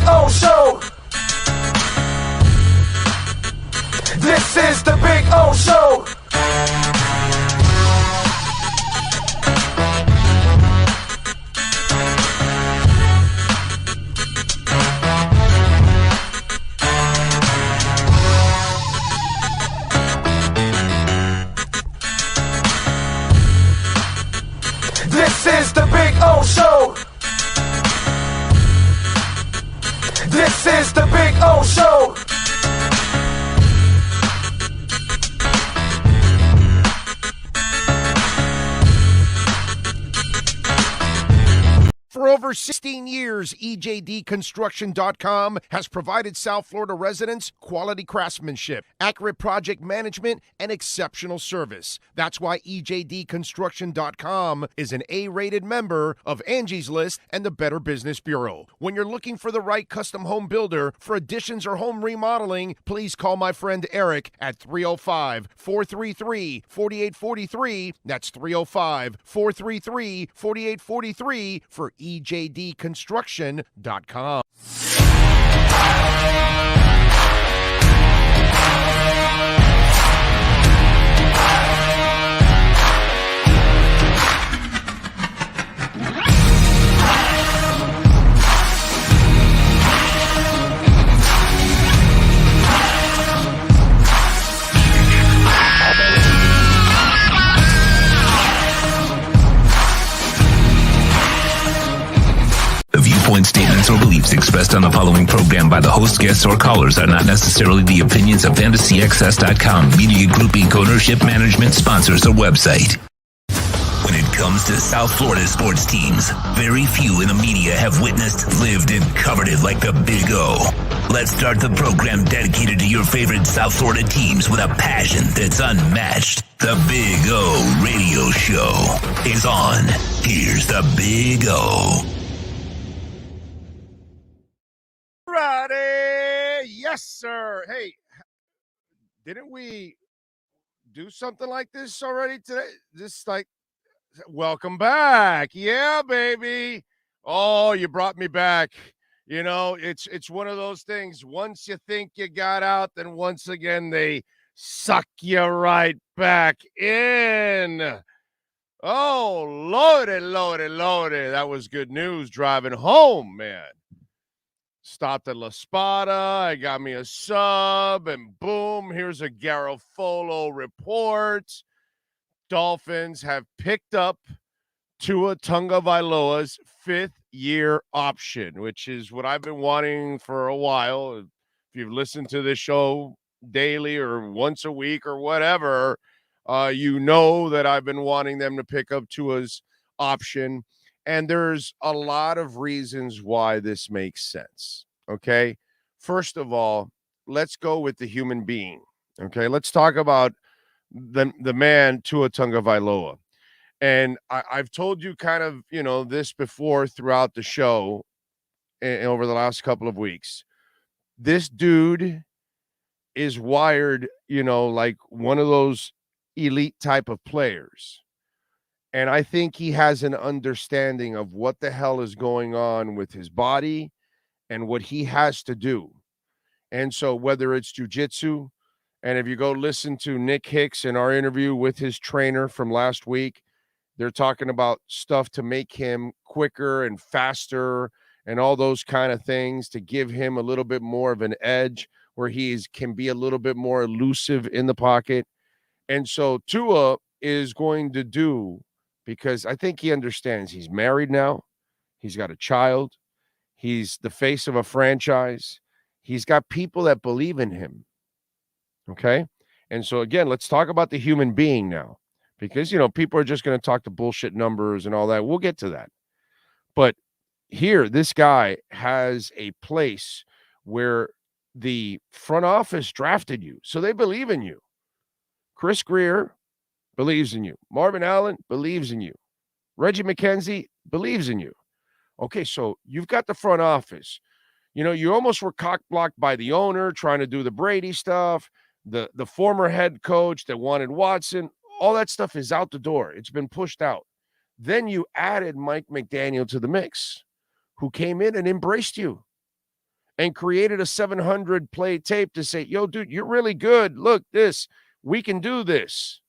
Big O Show. This is the Big O Show. This is the Big O Show. This is the Big O Show. For over 16 years, EJDConstruction.com has provided South Florida residents quality craftsmanship, accurate project management, and exceptional service. That's why EJDConstruction.com is an A-rated member of Angie's List and the Better Business Bureau. When you're looking for the right custom home builder for additions or home remodeling, please call my friend Eric at 305-433-4843. That's 305-433-4843 for EJDConstruction.com. Statements or beliefs expressed on the following program by the host, guests, or callers are not necessarily the opinions of FantasyAccess.com, Media Group Inc., ownership, management, sponsors, or website. When it comes to South Florida sports teams, very few in the media have witnessed, lived, and covered it like the Big O. Let's start the program dedicated to your favorite South Florida teams with a passion that's unmatched. The Big O Radio Show is on. Here's the Big O. Friday. Yes, sir. Hey, didn't we do something like this already today? Welcome back. Yeah, baby. Oh, you brought me back. You know, it's one of those things. Once you think you got out, then once again they suck you right back in. Oh, Lordy. That was good news driving home, man. Stopped at La Spada. I got me a sub, and boom, here's a Garofolo report. Dolphins have picked up Tua Tagovailoa's fifth-year option, which is what I've been wanting for a while. If you've listened to this show daily or once a week or whatever, you know that I've been wanting them to pick up Tua's option. And there's a lot of reasons why this makes sense, okay? First of all, let's go with the human being, okay? Let's talk about the man, Tua Tagovailoa. And I've told you kind of, you know, this before throughout the show and over the last couple of weeks. This dude is wired, you know, like one of those elite type of players. And I think he has an understanding of what the hell is going on with his body and what he has to do. And so whether it's jiu-jitsu, and if you go listen to Nick Hicks in our interview with his trainer from last week, they're talking about stuff to make him quicker and faster and all those kind of things to give him a little bit more of an edge where he can be a little bit more elusive in the pocket. And so Tua is going to do, because I think he understands he's married now. He's got a child. He's the face of a franchise. He's got people that believe in him. Okay? And so, again, let's talk about the human being now. Because, you know, people are just going to talk the bullshit numbers and all that. We'll get to that. But here, this guy has a place where the front office drafted you. So they believe in you. Chris Greer believes in you. Marvin Allen believes in you. Reggie McKenzie believes in you. Okay, so you've got the front office. You know, you almost were cock-blocked by the owner trying to do the Brady stuff, the former head coach that wanted Watson. All that stuff is out the door. It's been pushed out. Then you added Mike McDaniel to the mix, who came in and embraced you. and created a 700 play tape to say, yo, dude, you're really good. Look, we can do this.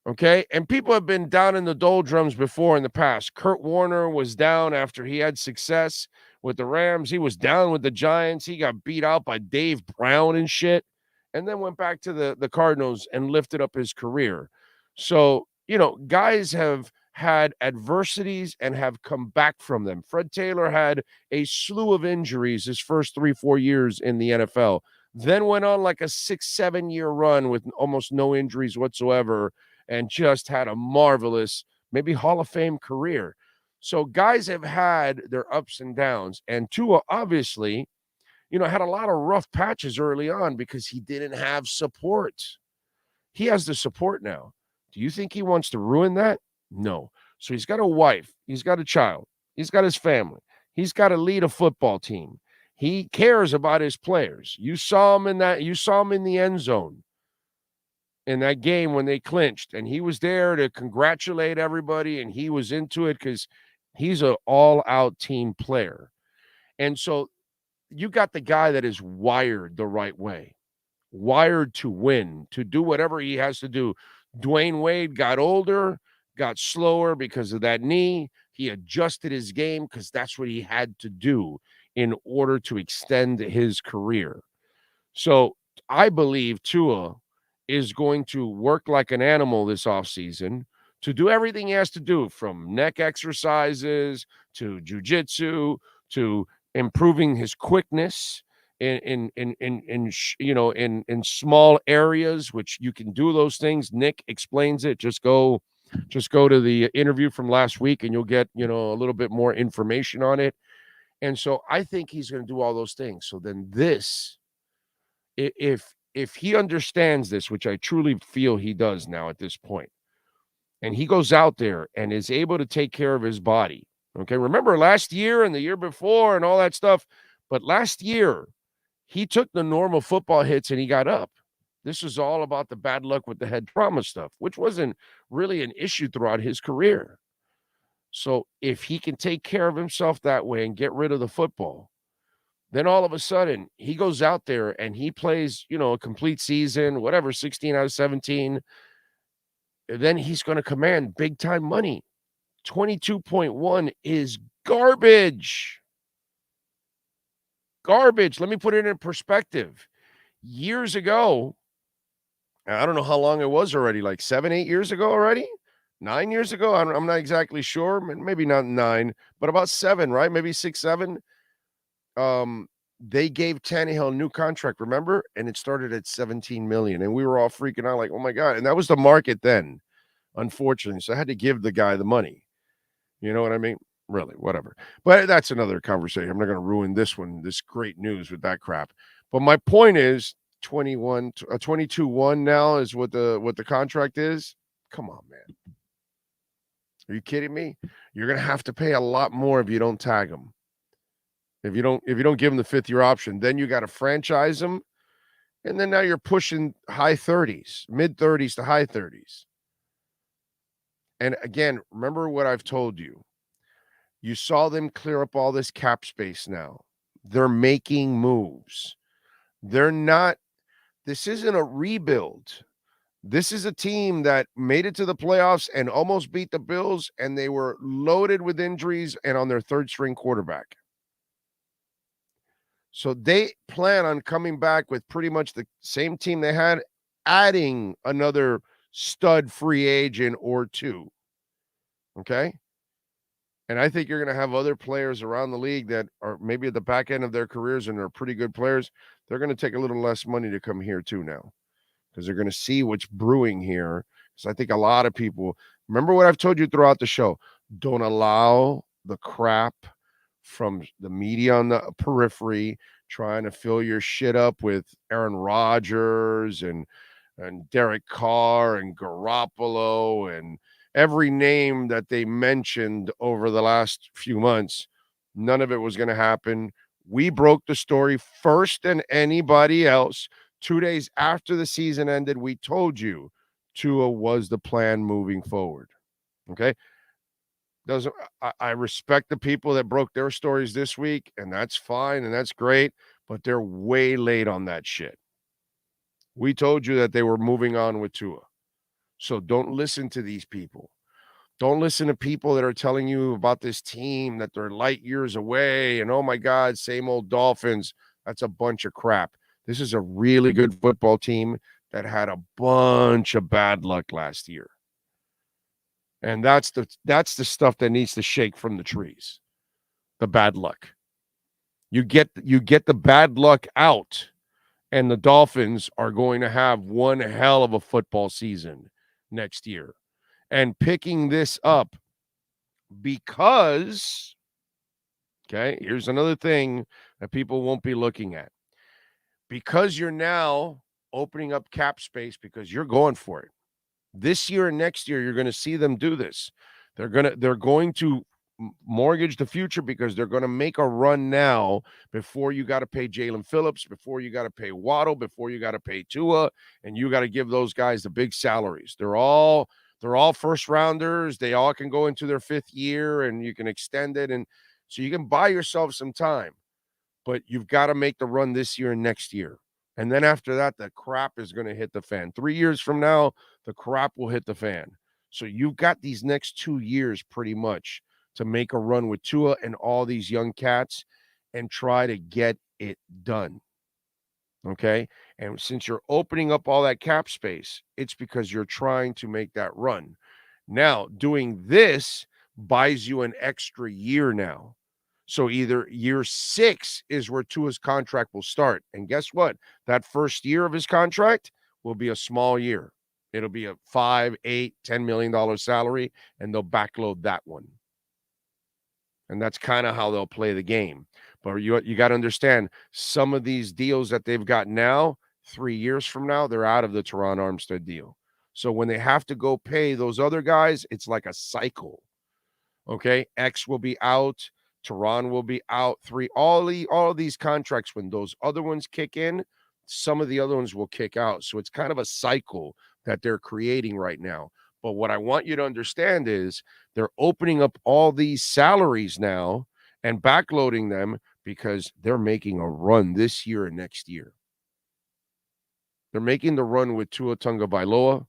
Okay. And people have been down in the doldrums before in the past. Kurt Warner was down after he had success with the Rams. He was down with the Giants. He got beat out by Dave Brown and shit, and then went back to the Cardinals and lifted up his career. So, guys have had adversities and have come back from them. Fred Taylor had a slew of injuries his first 3-4 years in the NFL, then went on like a 6-7 year run with almost no injuries whatsoever, and just had a marvelous, maybe Hall of Fame career. So guys have had their ups and downs. And Tua obviously, had a lot of rough patches early on because he didn't have support. He has the support now. Do you think he wants to ruin that? No. So he's got a wife. He's got a child. He's got his family. He's got to lead a football team. He cares about his players. You saw him in the end zone in that game when they clinched, and he was there to congratulate everybody, and he was into it because he's an all-out team player. And so you got the guy that is wired the right way, wired to win, to do whatever he has to do. Dwayne Wade got older, got slower because of that knee. He adjusted his game because that's what he had to do in order to extend his career. So I believe Tua is going to work like an animal this offseason to do everything he has to do, from neck exercises to jiu-jitsu to improving his quickness in small areas, which you can do those things. Nick explains it. Just go to the interview from last week and you'll get, a little bit more information on it. And so I think he's going to do all those things. So then if he understands this, which I truly feel he does now at this point, and he goes out there and is able to take care of his body. Okay. Remember last year and the year before and all that stuff. But last year, he took the normal football hits and he got up. This is all about the bad luck with the head trauma stuff, which wasn't really an issue throughout his career. So if he can take care of himself that way and get rid of the football, then all of a sudden he goes out there and he plays, a complete season, whatever, 16 out of 17. Then he's going to command big time money. 22.1 is garbage. Garbage. Let me put it in perspective. Years ago, I don't know how long it was already, like 7-8 years ago already, 9 years ago. I'm not exactly sure. Maybe not 9, but about 7, right? Maybe 6, 7. They gave Tannehill a new contract, remember? And it started at $17 million. And we were all freaking out like, oh my God. And that was the market then, unfortunately. So I had to give the guy the money. You know what I mean? Really, whatever. But that's another conversation. I'm not going to ruin this great news with that crap. But my point is 22-1 now is what the contract is. Come on, man. Are you kidding me? You're going to have to pay a lot more if you don't tag him. If you don't give him the 5th-year option, then you got to franchise him. And then now you're pushing high 30s, mid 30s to high 30s. And again, remember what I've told you. You saw them clear up all this cap space now. They're making moves. This isn't a rebuild. This is a team that made it to the playoffs and almost beat the Bills, and they were loaded with injuries and on their third-string quarterback. So they plan on coming back with pretty much the same team they had, adding another stud free agent or two. Okay? And I think you're going to have other players around the league that are maybe at the back end of their careers and are pretty good players. They're going to take a little less money to come here too now, because they're going to see what's brewing here. So I think a lot of people, remember what I've told you throughout the show, don't allow the crap from the media on the periphery trying to fill your shit up with Aaron Rodgers and Derek Carr and Garoppolo and every name that they mentioned over the last few months. None of it was going to happen. We broke the story first than anybody else. 2 days after the season ended, we told you Tua was the plan moving forward. Okay? Doesn't I respect the people that broke their stories this week, and that's fine and that's great, but they're way late on that shit. We told you that they were moving on with Tua. So don't listen to these people. Don't listen to people that are telling you about this team that they're light years away and oh my God, same old Dolphins. That's a bunch of crap. This is a really good football team that had a bunch of bad luck last year. And that's the stuff that needs to shake from the trees. The bad luck. You get the bad luck out, and the Dolphins are going to have one hell of a football season next year. And picking this up because, okay, here's another thing that people won't be looking at. Because you're now opening up cap space because you're going for it. This year and next year, you're going to see them do this. They're going to mortgage the future because they're going to make a run now before you got to pay Jalen Phillips, before you got to pay Waddle, before you got to pay Tua, and you got to give those guys the big salaries. They're all first rounders. They all can go into their fifth year and you can extend it. And so you can buy yourself some time, but you've got to make the run this year and next year. And then after that, the crap is going to hit the fan. 3 years from now, the crap will hit the fan. So you've got these next 2 years pretty much to make a run with Tua and all these young cats and try to get it done. Okay? And since you're opening up all that cap space, it's because you're trying to make that run. Now, doing this buys you an extra year now. So either year 6 is where Tua's contract will start. And guess what? That first year of his contract will be a small year. It'll be a $5, $8, $10 million salary, and they'll backload that one. And that's kind of how they'll play the game. But you got to understand, some of these deals that they've got now, 3 years from now, they're out of the Teron Armstead deal. So when they have to go pay those other guys, it's like a cycle. Okay? X will be out. Teron will be out. All of these contracts, when those other ones kick in, some of the other ones will kick out. So it's kind of a cycle that they're creating right now. But what I want you to understand is they're opening up all these salaries now and backloading them because they're making a run this year and next year. They're making the run with Tua Tagovailoa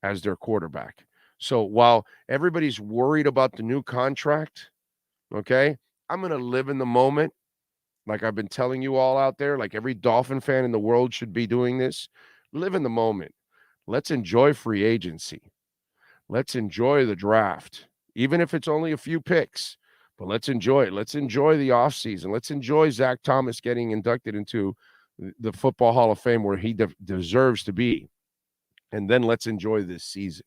as their quarterback. So while everybody's worried about the new contract, okay, I'm going to live in the moment like I've been telling you all out there, like every Dolphin fan in the world should be doing this. Live in the moment. Let's enjoy free agency. Let's enjoy the draft, even if it's only a few picks, but let's enjoy it. Let's enjoy the offseason. Let's enjoy Zach Thomas getting inducted into the Football Hall of Fame where he deserves to be. And then let's enjoy this season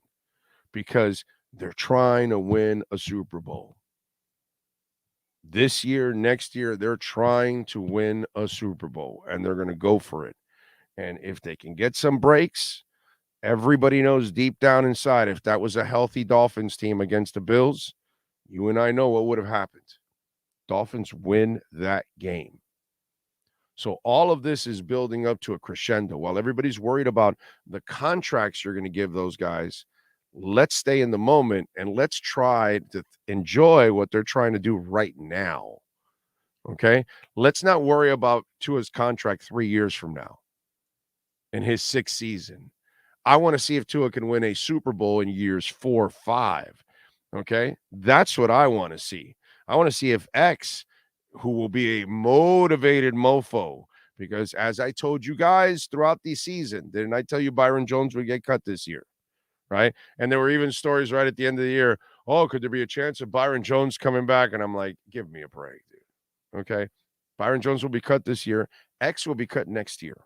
because they're trying to win a Super Bowl. This year, next year, they're trying to win a Super Bowl, and they're going to go for it. And if they can get some breaks, everybody knows deep down inside, if that was a healthy Dolphins team against the Bills, you and I know what would have happened. Dolphins win that game. So all of this is building up to a crescendo. While everybody's worried about the contracts you're going to give those guys, let's stay in the moment and let's try to enjoy what they're trying to do right now. Okay? Let's not worry about Tua's contract 3 years from now in his 6th season. I want to see if Tua can win a Super Bowl in years 4 or 5. Okay? That's what I want to see. I want to see if X, who will be a motivated mofo, because as I told you guys throughout the season, didn't I tell you Byron Jones would get cut this year? Right? And there were even stories right at the end of the year. Oh, could there be a chance of Byron Jones coming back? And I'm like, give me a break, dude. Okay? Byron Jones will be cut this year. X will be cut next year.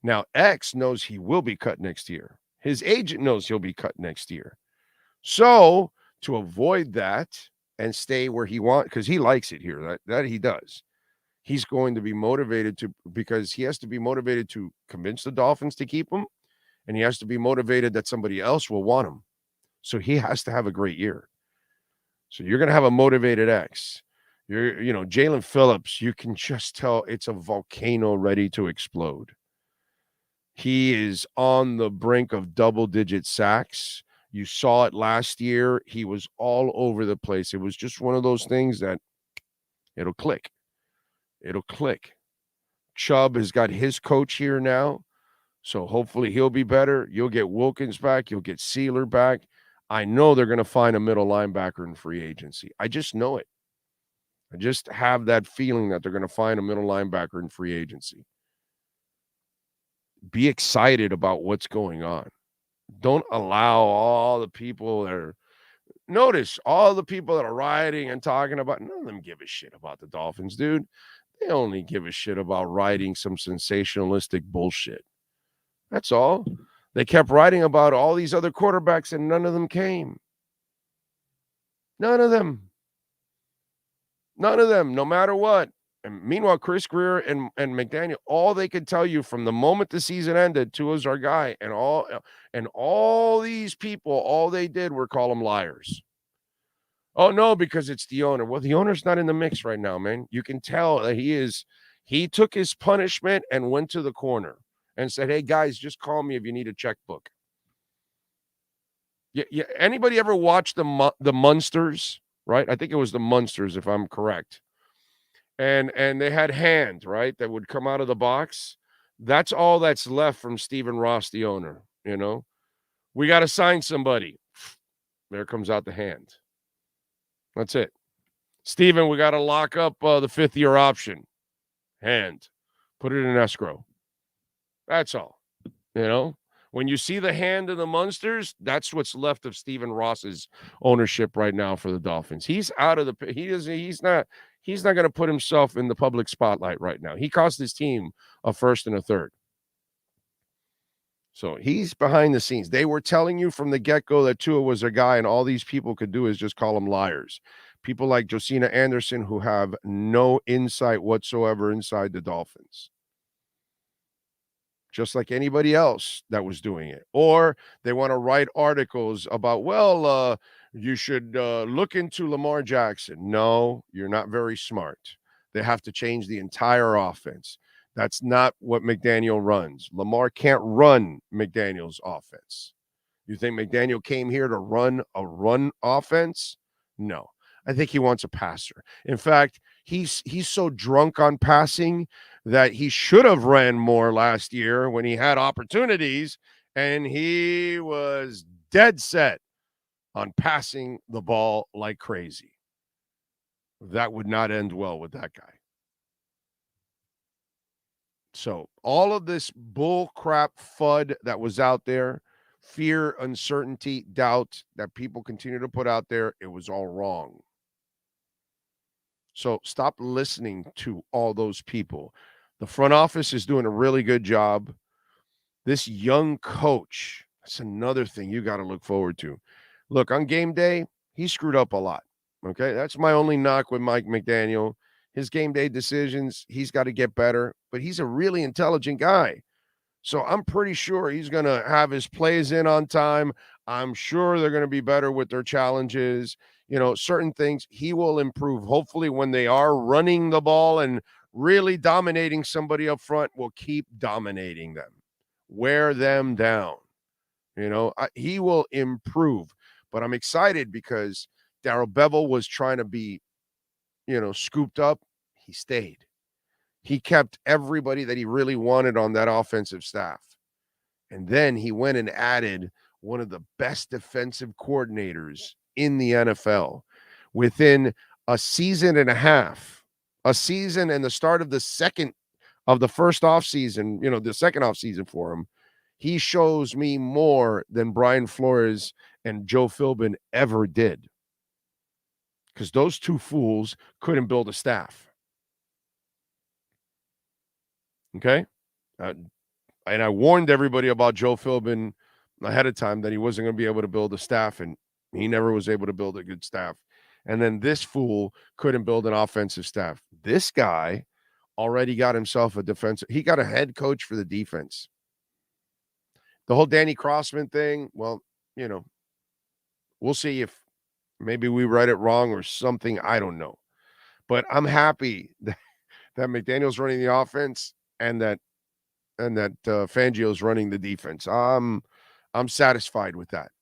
Now, X knows he will be cut next year. His agent knows he'll be cut next year. So, to avoid that and stay where he wants, because he likes it here, that he does. He's going to be motivated because he has to be motivated to convince the Dolphins to keep him, and he has to be motivated that somebody else will want him. So he has to have a great year. So you're going to have a motivated X. Jalen Phillips, you can just tell it's a volcano ready to explode. He is on the brink of double-digit sacks. You saw it last year. He was all over the place. It was just one of those things that it'll click. It'll click. Chubb has got his coach here now, so hopefully he'll be better. You'll get Wilkins back. You'll get Sealer back. I know they're going to find a middle linebacker in free agency. I just know it. I just have that feeling that they're going to find a middle linebacker in free agency. Be excited about what's going on. Don't allow all the people that are – notice all the people that are rioting and talking about – none of them give a shit about the Dolphins, dude. They only give a shit about writing some sensationalistic bullshit. That's all. They kept writing about all these other quarterbacks, and none of them came. None of them. None of them, no matter what. And meanwhile, Chris Greer and McDaniel, all they could tell you from the moment the season ended, Tua's our guy, and all these people, all they did were call them liars. Oh, no, because it's the owner. Well, the owner's not in the mix right now, man. You can tell that he took his punishment and went to the corner and said, hey, guys, just call me if you need a checkbook. Yeah. Anybody ever watch the Munsters, right? I think it was the Munsters, if I'm correct. And they had hand, right, that would come out of the box. That's all that's left from Stephen Ross, the owner, you know. We got to sign somebody. There comes out the hand. That's it. Stephen, we got to lock up the fifth-year option. Hand. Put it in escrow. That's all. You know, when you see the hand of the Munsters, that's what's left of Stephen Ross's ownership right now for the Dolphins. He's out of the – he's not going to put himself in the public spotlight right now. He cost his team a first and a third. So he's behind the scenes. They were telling you from the get-go that Tua was a guy, and all these people could do is just call him liars. People like Josina Anderson who have no insight whatsoever inside the Dolphins. Just like anybody else that was doing it. Or they want to write articles about, you should look into Lamar Jackson. No, you're not very smart. They have to change the entire offense. That's not what McDaniel runs. Lamar can't run McDaniel's offense. You think McDaniel came here to run a run offense? No. I think he wants a passer. In fact, he's so drunk on passing that he should have ran more last year when he had opportunities, and he was dead set on passing the ball like crazy. That would not end well with that guy. So all of this bull crap FUD that was out there, fear, uncertainty, doubt that people continue to put out there, it was all wrong. So stop listening to all those people. The front office is doing a really good job. This young coach, that's another thing you got to look forward to. Look, on game day, he screwed up a lot. Okay, that's my only knock with Mike McDaniel. His game day decisions, he's got to get better, but he's a really intelligent guy. So I'm pretty sure he's going to have his plays in on time. I'm sure they're going to be better with their challenges. You know, certain things he will improve. Hopefully when they are running the ball and really dominating somebody up front, will keep dominating them. Wear them down. You know, he will improve. But I'm excited because Darrell Bevell was trying to be, scooped up. He stayed. He kept everybody that he really wanted on that offensive staff. And then he went and added one of the best defensive coordinators in the NFL within a season and a half, a season and the start of the first offseason, the second offseason for him. He shows me more than Brian Flores and Joe Philbin ever did. Because those two fools couldn't build a staff. Okay? And I warned everybody about Joe Philbin ahead of time that he wasn't going to be able to build a staff, and he never was able to build a good staff. And then this fool couldn't build an offensive staff. This guy already got himself a defensive. He got a head coach for the defense. The whole Danny Crossman thing, well, we'll see if maybe we read it wrong or something. I don't know. But I'm happy that McDaniel's running the offense and that Fangio's running the defense. I'm satisfied with that.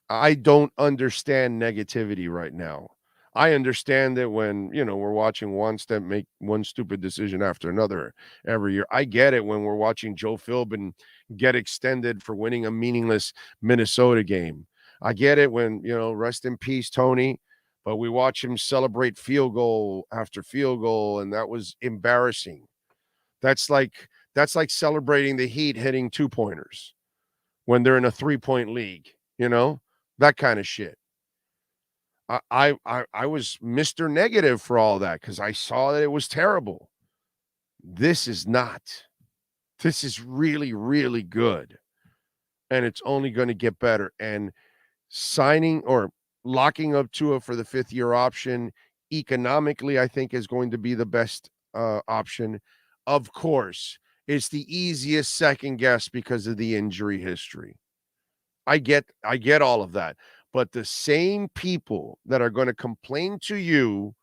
I don't understand negativity right now. I understand it when, we're watching one step make one stupid decision after another every year. I get it when we're watching Joe Philbin get extended for winning a meaningless Minnesota game. I get it when, rest in peace, Tony, but we watch him celebrate field goal after field goal, and that was embarrassing. That's like celebrating the Heat hitting two-pointers when they're in a three-point league, that kind of shit. I was Mr. Negative for all that because I saw that it was terrible. This is not. This is really, really good. And it's only going to get better. And signing or locking up Tua for the fifth-year option economically, I think, is going to be the best option. Of course, it's the easiest second guess because of the injury history. I get all of that. But the same people that are going to complain to you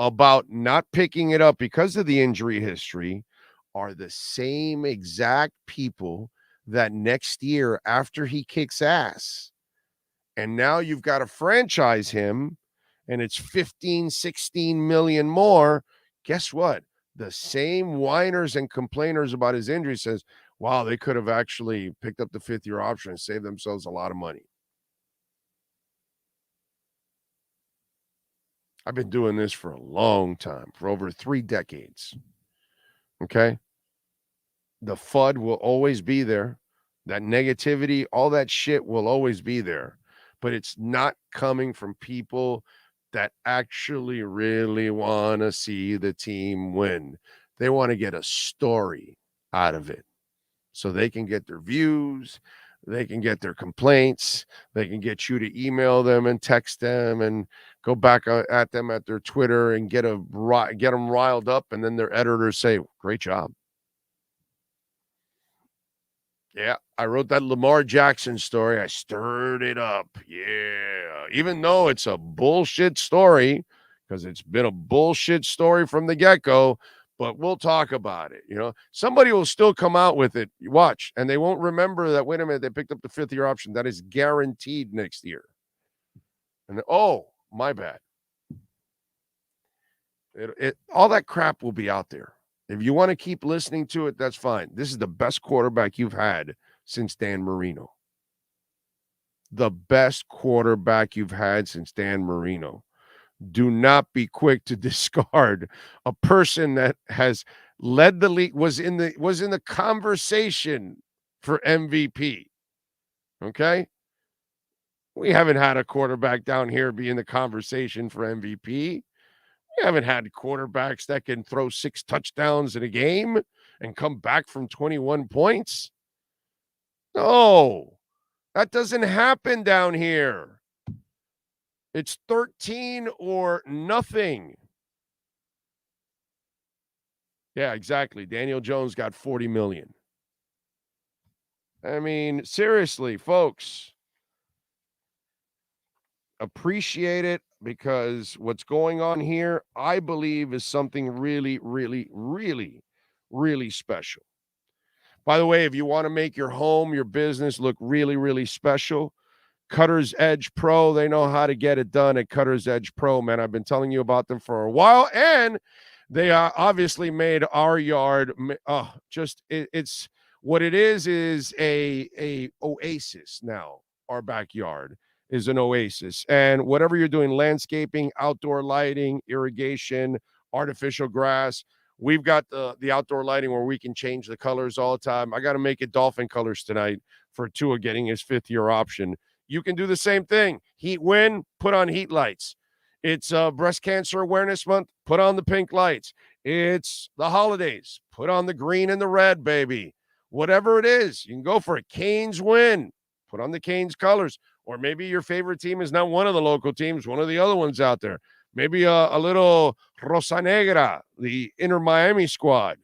about not picking it up because of the injury history are the same exact people that next year, after he kicks ass, and now you've got to franchise him, and it's 15, 16 million more. Guess what? The same whiners and complainers about his injury says, wow, they could have actually picked up the fifth-year option and saved themselves a lot of money. I've been doing this for a long time, for over 3 decades. Okay? The FUD will always be there. That negativity, all that shit will always be there. But it's not coming from people that actually really want to see the team win. They want to get a story out of it so they can get their views, they can get their complaints, they can get you to email them and text them and go back at them at their Twitter and get them riled up, and then their editors say, great job. Yeah, I wrote that Lamar Jackson story. I stirred it up. Yeah, even though it's a bullshit story, because it's been a bullshit story from the get-go, but we'll talk about it. Somebody will still come out with it. You watch, and they won't remember that, wait a minute, they picked up the fifth-year option. That is guaranteed next year. And oh, my bad. All that crap will be out there. If you want to keep listening to it, that's fine. This is the best quarterback you've had since Dan Marino. The best quarterback you've had since Dan Marino. Do not be quick to discard a person that has led the league, was in the conversation for MVP. Okay? We haven't had a quarterback down here be in the conversation for MVP. We haven't had quarterbacks that can throw 6 touchdowns in a game and come back from 21 points. No, that doesn't happen down here. It's 13 or nothing. Yeah, exactly. Daniel Jones got 40 million. I mean, seriously, folks, appreciate it, because what's going on here, I believe, is something really, really, really, really special. By the way, if you want to make your home, your business look really, really special, Cutter's Edge Pro, they know how to get it done at Cutter's Edge Pro, man. I've been telling you about them for a while, and they obviously made our yard it's what it is a oasis now. Our backyard is an oasis. And whatever you're doing, landscaping, outdoor lighting, irrigation, artificial grass, we've got the outdoor lighting where we can change the colors all the time. I got to make it dolphin colors tonight for Tua getting his fifth-year option. You can do the same thing. Heat win, put on heat lights. It's Breast Cancer Awareness Month, put on the pink lights. It's the holidays, put on the green and the red, baby. Whatever it is, you can go for it. Canes win, put on the Canes colors. Or maybe your favorite team is not one of the local teams, one of the other ones out there. Maybe a little Rosa Negra, the Inter Miami squad.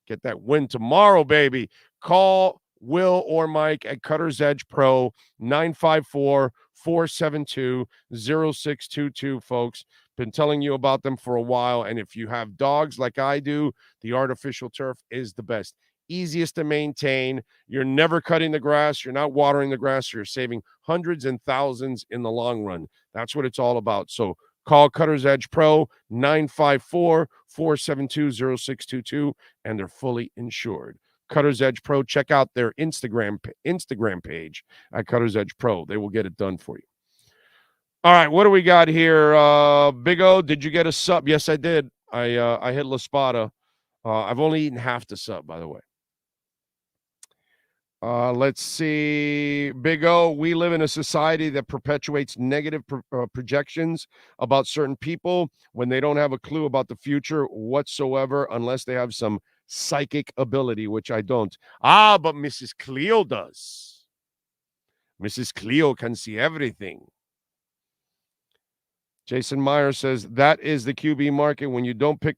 Get that win tomorrow, baby. Call Will or Mike at Cutter's Edge Pro, 954-472-0622, folks. Been telling you about them for a while, and if you have dogs like I do, the artificial turf is the best. easiest to maintain. You're never cutting the grass. You're not watering the grass. You're saving hundreds and thousands in the long run. That's what it's all about. So call Cutter's Edge Pro 954-472-0622, and they're fully insured. Cutter's Edge Pro. Check out their Instagram page at Cutter's Edge Pro. They will get it done for you. All right, what do we got here? Big O, did you get a sub? Yes, I did. I hit La Spada. I've only eaten half the sub, by the way. Let's see. Big O, we live in a society that perpetuates negative projections about certain people when they don't have a clue about the future whatsoever, unless they have some psychic ability, which I don't. But Mrs. Cleo does. Mrs. Cleo can see everything. Jason Meyer says that is the QB market. When you don't pick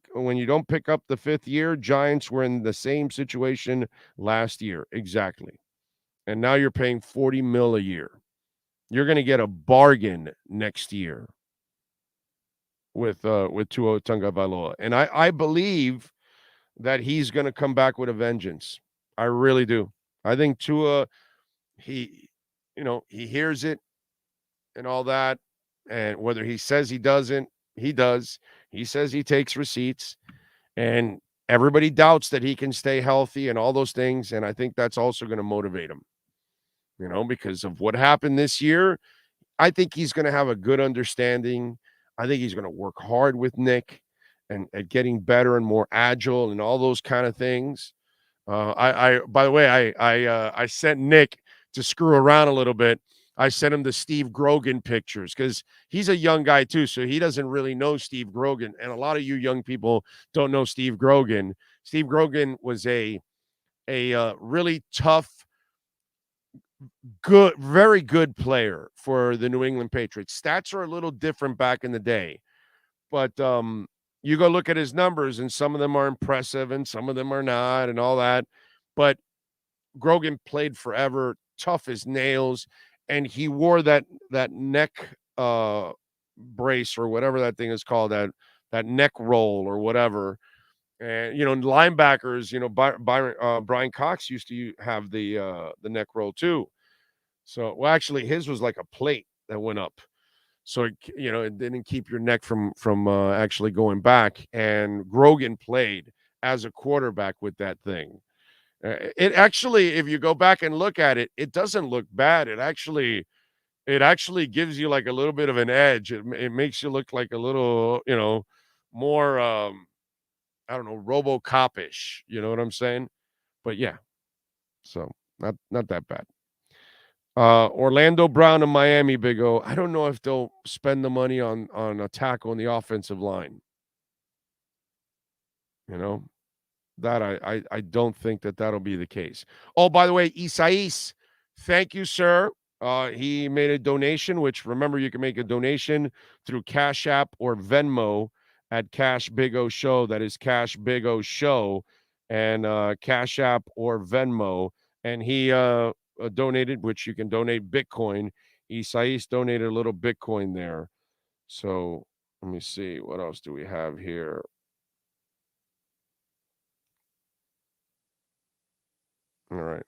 up the fifth year, Giants were in the same situation last year. Exactly. And now you're paying $40 million a year. You're going to get a bargain next year with Tua Tagovailoa. And I believe that he's going to come back with a vengeance. I really do. I think Tua, he hears it and all that. And whether he says he doesn't, he does. He says he takes receipts, and everybody doubts that he can stay healthy and all those things. And I think that's also going to motivate him, because of what happened this year. I think he's going to have a good understanding. I think he's going to work hard with Nick and at getting better and more agile and all those kind of things. By the way, I sent Nick to screw around a little bit. I sent him the Steve Grogan pictures because he's a young guy too, so he doesn't really know Steve Grogan. And a lot of you young people don't know Steve Grogan. Steve Grogan was a really tough, good, very good player for the New England Patriots. Stats are a little different back in the day, but you go look at his numbers, and some of them are impressive, and some of them are not, and all that. But Grogan played forever, tough as nails. And he wore that neck brace or whatever that thing is called, that neck roll or whatever. And linebackers, Brian Cox used to have the neck roll too. So, well, actually, his was like a plate that went up, so it didn't keep your neck from actually going back. And Grogan played as a quarterback with that thing. It actually, if you go back and look at it, it doesn't look bad. It actually gives you like a little bit of an edge. It makes you look like a little, more, I don't know, RoboCop-ish. You know what I'm saying? But yeah, so not that bad. Orlando Brown and Miami, Big O. I don't know if they'll spend the money on a tackle on the offensive line. That I don't think that'll be the case. Oh, by the way, Isais, thank you, sir. He made a donation, which, remember, you can make a donation through Cash App or Venmo at Cash Big O Show. That is Cash Big O Show, and Cash App or Venmo. And he donated, which you can donate Bitcoin. Isais donated a little Bitcoin there. So let me see. What else do we have here? All right.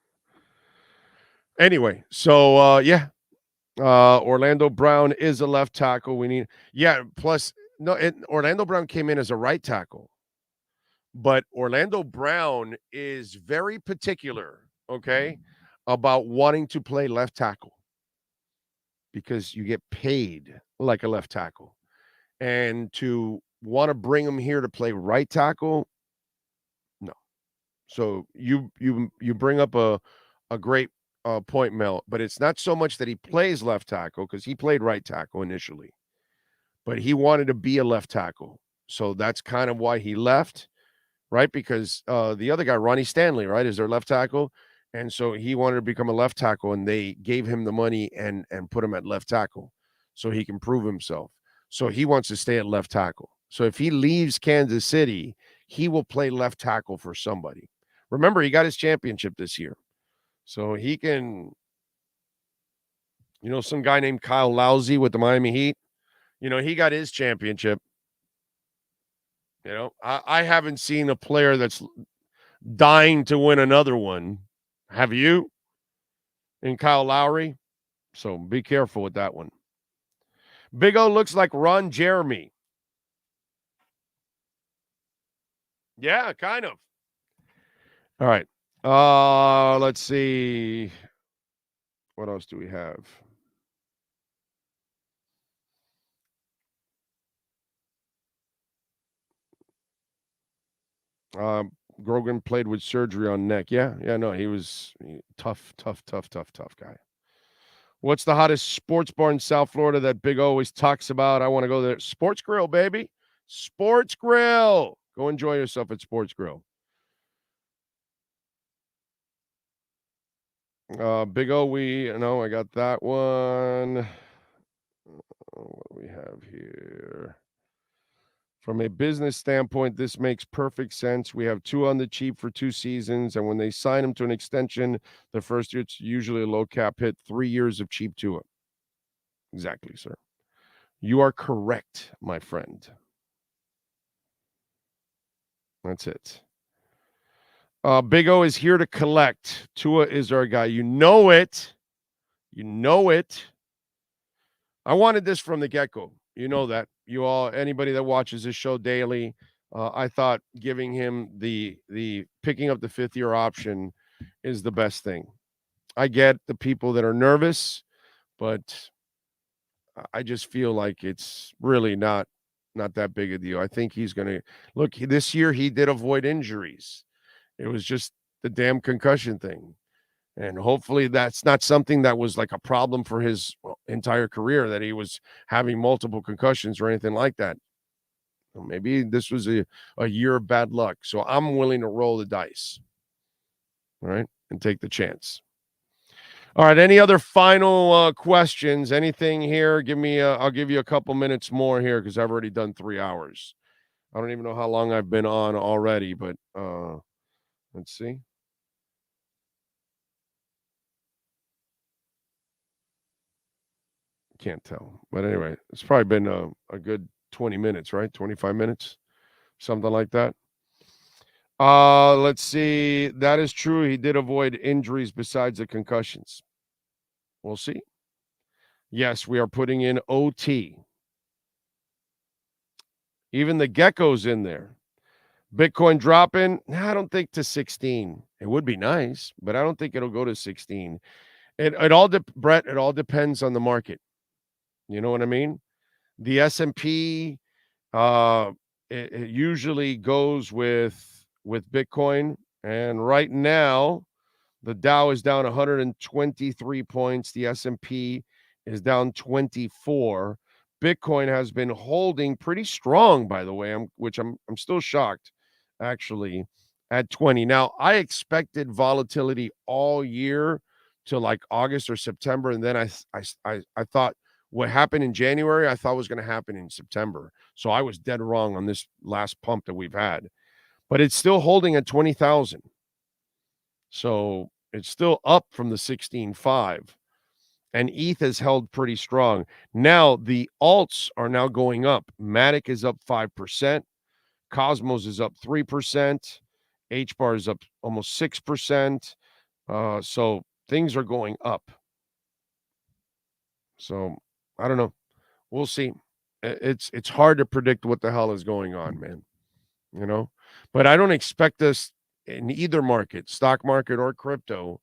Anyway, so Orlando Brown is a left tackle. Plus Orlando Brown came in as a right tackle, but Orlando Brown is very particular, okay, about wanting to play left tackle because you get paid like a left tackle, and to want to bring him here to play right tackle, no. So you bring up a great point, Mel, but it's not so much that he plays left tackle, because he played right tackle initially, but he wanted to be a left tackle. So that's kind of why he left, right? Because the other guy, Ronnie Stanley, right, is their left tackle. And so he wanted to become a left tackle, and they gave him the money and put him at left tackle so he can prove himself. So he wants to stay at left tackle. So if he leaves Kansas City, he will play left tackle for somebody. Remember, he got his championship this year. So he can, some guy named Kyle Lowry with the Miami Heat, he got his championship. I haven't seen a player that's dying to win another one. Have you? In Kyle Lowry? So be careful with that one. Big O looks like Ron Jeremy. Yeah, kind of. All right. Let's see. What else do we have? Grogan played with surgery on neck. Yeah, no, he was tough guy. What's the hottest sports bar in South Florida that Big O always talks about? I want to go there. Sports Grill, baby. Sports Grill. Go enjoy yourself at Sports Grill. Big O, I got that one. What do we have here? From a business standpoint, this makes perfect sense. We have two on the cheap for 2 seasons, and when they sign him to an extension, the first year it's usually a low cap hit. 3 years of cheap TUA. Exactly, sir. You are correct, my friend. That's it. Big O is here to collect. TUA is our guy. You know it. You know it. I wanted this from the get-go. You know that. You all, anybody that watches this show daily, I thought giving him the picking up the 5th-year option is the best thing. I get the people that are nervous, but I just feel like it's really not that big a deal. I think he's going to look this year. He did avoid injuries. It was just the damn concussion thing. And hopefully that's not something that was like a problem for his entire career, that he was having multiple concussions or anything like that. Well, maybe this was a year of bad luck. So I'm willing to roll the dice. All right. And take the chance. All right. Any other final questions? Anything here? I'll give you a couple minutes more here because I've already done 3 hours. I don't even know how long I've been on already, but let's see. Can't tell. But anyway, it's probably been a good 20 minutes, right? 25 minutes, something like that. Let's see. That is true. He did avoid injuries besides the concussions. We'll see. Yes, we are putting in OT. Even the Gecko's in there. Bitcoin dropping? I don't think to 16. It would be nice, but I don't think it'll go to 16. Brett, it all depends on the market. You know what I mean? The S&P it usually goes with Bitcoin, and right now the Dow is down 123 points, the S&P is down 24. Bitcoin has been holding pretty strong, by the way, which I'm still shocked actually at 20. Now, I expected volatility all year to like August or September, and then I thought what happened in January, I thought was going to happen in September. So I was dead wrong on this last pump that we've had. But it's still holding at 20,000. So it's still up from the 16.5. And ETH has held pretty strong. Now, the alts are now going up. Matic is up 5%. Cosmos is up 3%. HBAR is up almost 6%. So things are going up. So I don't know. We'll see. It's hard to predict what the hell is going on, man. You know, but I don't expect us in either market, stock market or crypto,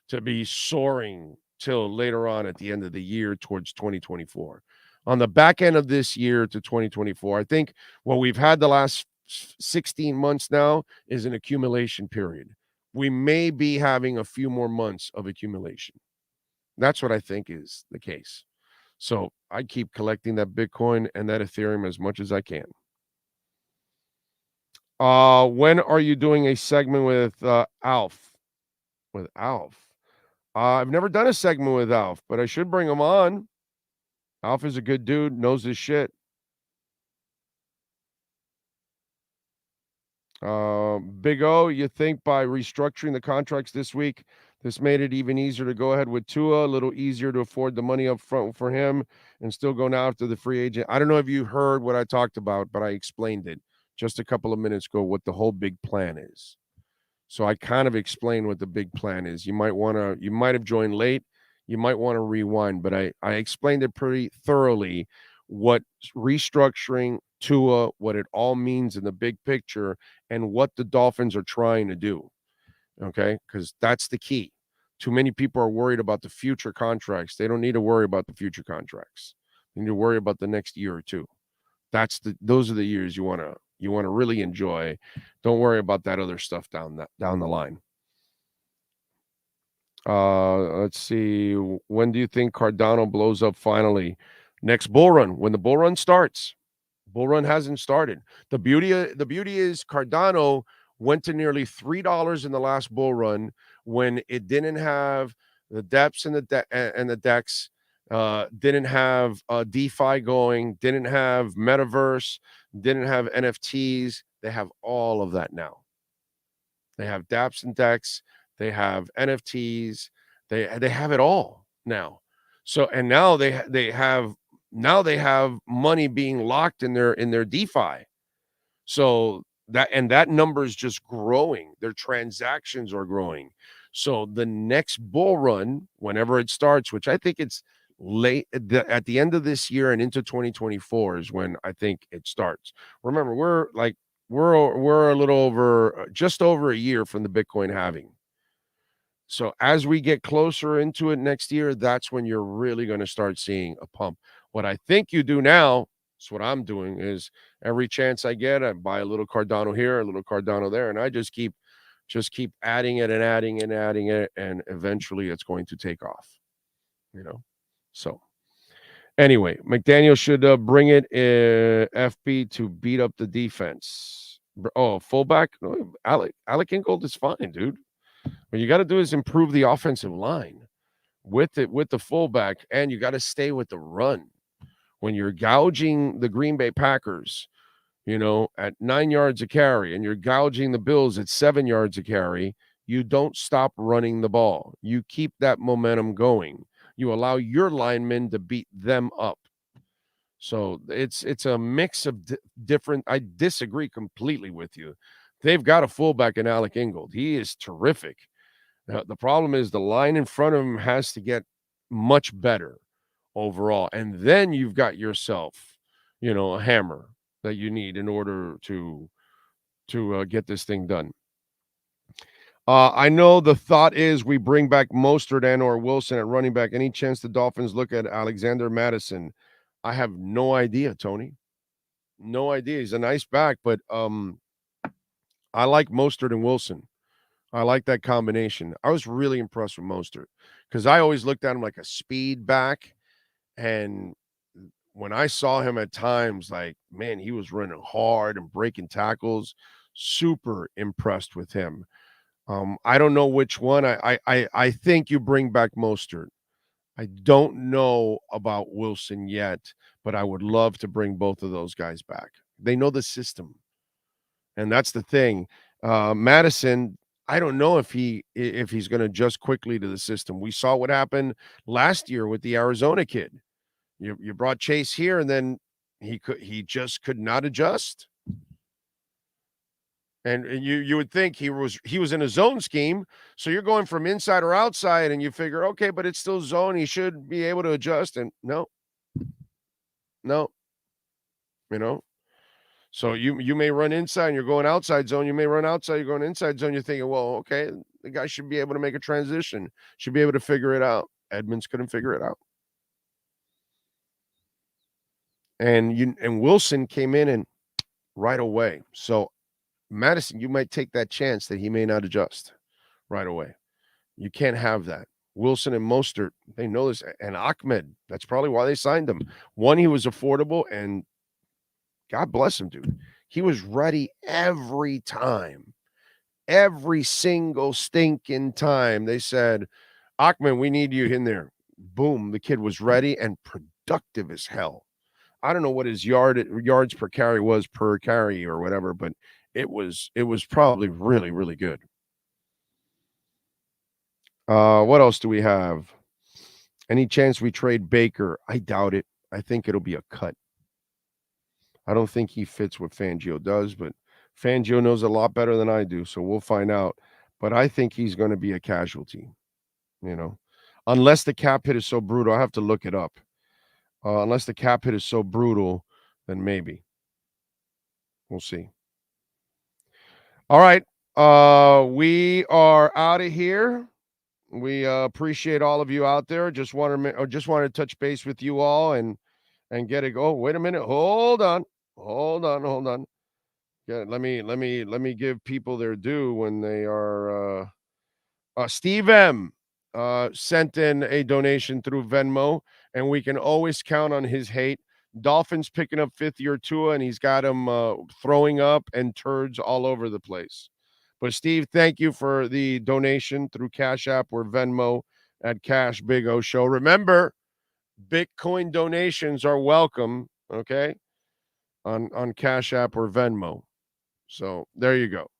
to be soaring till later on at the end of the year towards 2024. On the back end of this year to 2024, I think what we've had the last 16 months now is an accumulation period. We may be having a few more months of accumulation. That's what I think is the case. So I keep collecting that Bitcoin and that Ethereum as much as I can. When are you doing a segment with Alf? With Alf? I've never done a segment with Alf, but I should bring him on. Alf is a good dude, knows his shit. Big O, you think by restructuring the contracts this week, this made it even easier to go ahead with TUA, a little easier to afford the money up front for him and still go now after the free agent? I don't know if you heard what I talked about, but I explained it just a couple of minutes ago, what the whole big plan is. So I kind of explained what the big plan is. You might have joined late. You might want to rewind, but I explained it pretty thoroughly what restructuring Tua, what it all means in the big picture, and what the Dolphins are trying to do. Okay, because that's the key. Too many people are worried about the future contracts. They don't need to worry about the future contracts. They need to worry about the next year or two. Those are the years you want to really enjoy. Don't worry about that other stuff down the line. Let's see. When do you think Cardano blows up finally? Next bull run. When the bull run starts. Bull run hasn't started. The beauty is Cardano went to nearly $3 in the last bull run when it didn't have the depths and the decks, didn't have DeFi going, didn't have metaverse, didn't have NFTs. They have all of that now. They have dApps and DEX. They have NFTs. They have it all now. So and now they have money being locked in their DeFi. So that number is just growing. Their transactions are growing. So the next bull run, whenever it starts, which I think it's late at the end of this year and into 2024 is when I think it starts. Remember, we're a little over just over a year from the Bitcoin halving. So as we get closer into it next year, that's when you're really going to start seeing a pump. What I think you do now, it's what I'm doing, is every chance I get, I buy a little Cardano here, a little Cardano there, and I just keep adding it and adding and adding it, and eventually it's going to take off. So anyway, McDaniel should bring it FB to beat up the defense. Oh, fullback? No, Alec Ingold is fine, dude. What you got to do is improve the offensive line with the fullback, and you got to stay with the run. When you're gouging the Green Bay Packers, at 9 yards a carry, and you're gouging the Bills at 7 yards a carry, you don't stop running the ball. You keep that momentum going. You allow your linemen to beat them up. So it's a mix of different. I disagree completely with you. They've got a fullback in Alec Ingold. He is terrific. Now, the problem is the line in front of him has to get much better overall. And then you've got yourself, a hammer that you need in order to get this thing done. I know the thought is we bring back Mostert and or Wilson at running back. Any chance the Dolphins look at Alexander Madison? I have no idea, Tony. No idea. He's a nice back, but I like Mostert and Wilson. I like that combination. I was really impressed with Mostert because I always looked at him like a speed back. And when I saw him at times, man, he was running hard and breaking tackles. Super impressed with him. I don't know which one. I think you bring back Mostert. I don't know about Wilson yet, but I would love to bring both of those guys back. They know the system. And that's the thing. Madison, I don't know if he's going to adjust quickly to the system. We saw what happened last year with the Arizona kid. You brought Chase here, and then he just could not adjust. And you would think he was in a zone scheme, so you're going from inside or outside, and you figure, okay, but it's still zone. He should be able to adjust, and no. So you may run inside and you're going outside zone. You may run outside, you're going inside zone. You're thinking, well, okay, the guy should be able to make a transition, should be able to figure it out. Edmonds couldn't figure it out. And Wilson came in and right away. So Madison, you might take that chance that he may not adjust right away. You can't have that. Wilson and Mostert, they know this. And Ahmed, that's probably why they signed him. One, he was affordable, and God bless him, dude. He was ready every time. Every single stinking time. They said, Ahmed, we need you in there. Boom, the kid was ready and productive as hell. I don't know what his yards per carry was per carry or whatever, but it was probably really, really good. What else do we have? Any chance we trade Baker? I doubt it. I think it'll be a cut. I don't think he fits what Fangio does, but Fangio knows a lot better than I do, so we'll find out. but I think he's going to be a casualty, unless the cap hit is so brutal. I have to look it up. Unless the cap hit is so brutal, then maybe. We'll see. All right. We are out of here. We appreciate all of you out there. Just wanted to touch base with you all and get it. Oh, wait a minute. Hold on. Yeah, let me give people their due when they are. Steve M. Sent in a donation through Venmo, and we can always count on his hate. Dolphins picking up fifth-year TUA, and he's got him throwing up and turds all over the place. But, Steve, thank you for the donation through Cash App or Venmo at Cash Big O Show. Remember, Bitcoin donations are welcome, okay, on Cash App or Venmo. So there you go.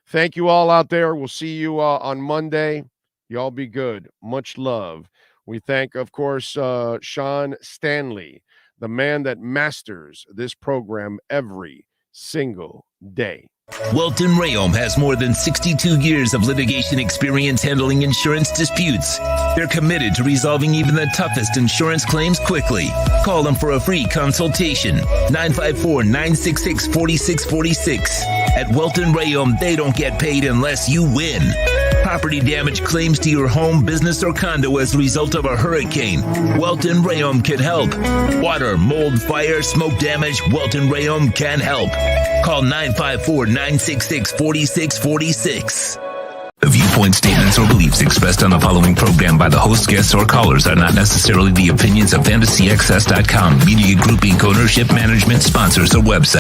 Thank you all out there. We'll see you on Monday. Y'all be good. Much love. We thank, of course, Sean Stanley, the man that masters this program every single day. Welton Rayom has more than 62 years of litigation experience handling insurance disputes. They're committed to resolving even the toughest insurance claims quickly. Call them for a free consultation. 954-966-4646. At Welton Rayom, they don't get paid unless you win. Property damage claims to your home, business, or condo as a result of a hurricane. Welton Rayom can help. Water, mold, fire, smoke damage, Welton Rayom can help. Call 954-966-4646. The viewpoint, statements, or beliefs expressed on the following program by the host, guests, or callers are not necessarily the opinions of FantasyXS.com, Media Group Inc. ownership, management, sponsors, or website.